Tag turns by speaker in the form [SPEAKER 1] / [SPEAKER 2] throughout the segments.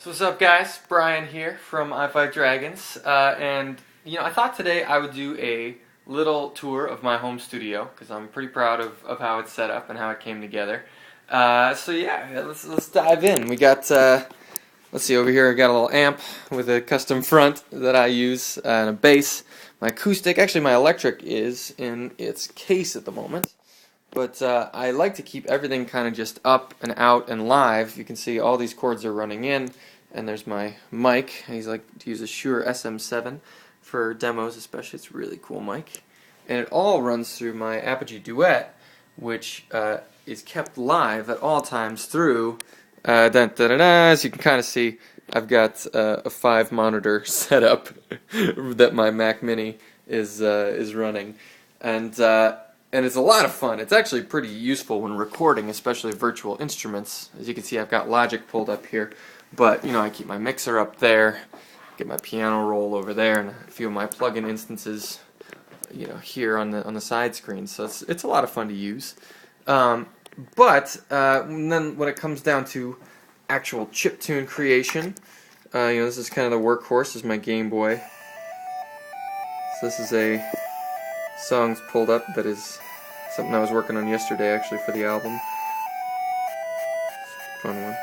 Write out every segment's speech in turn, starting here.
[SPEAKER 1] So what's up, guys? Brian here from I Fight Dragons, and I thought today I would do a little tour of my home studio because I'm pretty proud of how it's set up and how it came together. So yeah, let's dive in. We got let's see, over here I got a little amp with a custom front that I use and a bass. My acoustic, actually my electric is in its case at the moment. But I like to keep everything kind of just up and out and live. You can see all these cords are running in, and there's my mic. I like to use a Shure SM7 for demos especially. It's a really cool mic. And it all runs through my Apogee Duet, which is kept live at all times through, as you can kind of see, I've got a 5-monitor setup that my Mac Mini is running. And it's a lot of fun. It's actually pretty useful when recording, especially virtual instruments. As you can see, I've got Logic pulled up here, but I keep my mixer up there, get my piano roll over there, and a few of my plugin instances, here on the side screen. So it's a lot of fun to use. But then when it comes down to actual chiptune creation, this is kind of the workhorse. This is my Game Boy. So this is a songs pulled up that is something I was working on yesterday actually for the album. Fun one.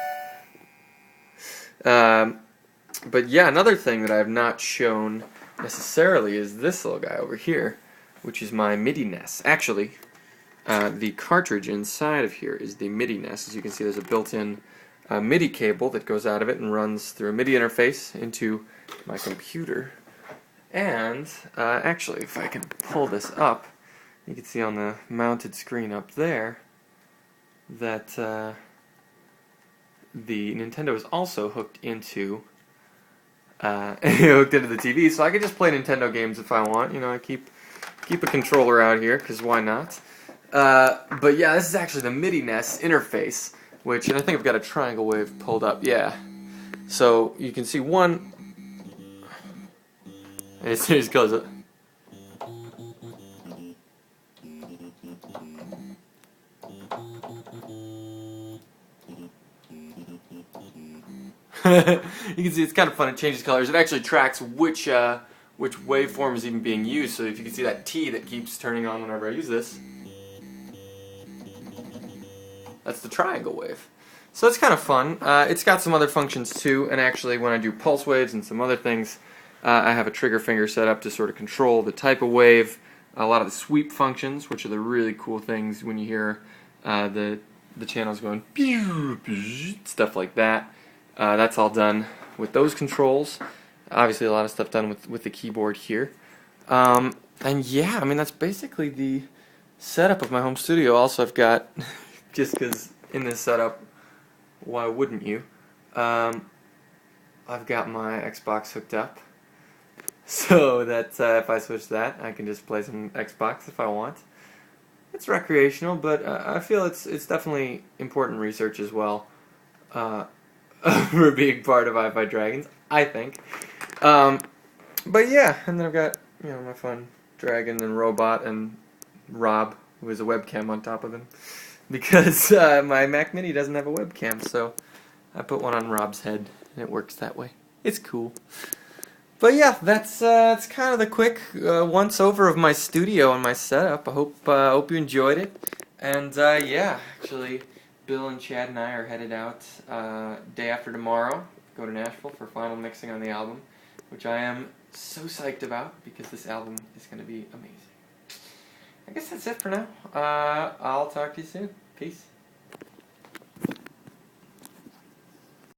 [SPEAKER 1] But yeah, another thing that I have not shown necessarily is this little guy over here, which is my MIDI NES. Actually, the cartridge inside of here is the MIDI NES. As you can see, there's a built-in MIDI cable that goes out of it and runs through a MIDI interface into my computer. And actually, if I can pull this up, you can see on the mounted screen up there that the Nintendo is also hooked into the TV, so I can just play Nintendo games if I want. I keep a controller out here because why not? But yeah, this is actually the MIDI NES interface, and I think I've got a triangle wave pulled up. Yeah, so you can see one. It just goes up. You can see it's kind of fun. It changes colors. It actually tracks which waveform is even being used. So if you can see that T that keeps turning on whenever I use this, that's the triangle wave. So it's kind of fun. It's got some other functions too. And actually, when I do pulse waves and some other things, I have a trigger finger set up to sort of control the type of wave, a lot of the sweep functions, which are the really cool things when you hear the channels going stuff like that. That's all done with those controls. Obviously, a lot of stuff done with the keyboard here. And yeah, I mean that's basically the setup of my home studio. Also, I've got just because in this setup, why wouldn't you? I've got my Xbox hooked up. So that if I switch that, I can just play some Xbox if I want. It's recreational, but I feel it's definitely important research as well for being part of I Fight Dragons, I think. But yeah, and then I've got my fun dragon and robot and Rob, who has a webcam on top of him, because my Mac Mini doesn't have a webcam, so I put one on Rob's head, and it works that way. It's cool. But yeah, that's kind of the quick once-over of my studio and my setup. I hope you enjoyed it. And yeah, actually, Bill and Chad and I are headed out day after tomorrow, go to Nashville for final mixing on the album, which I am so psyched about because this album is going to be amazing. I guess that's it for now. I'll talk to you soon. Peace.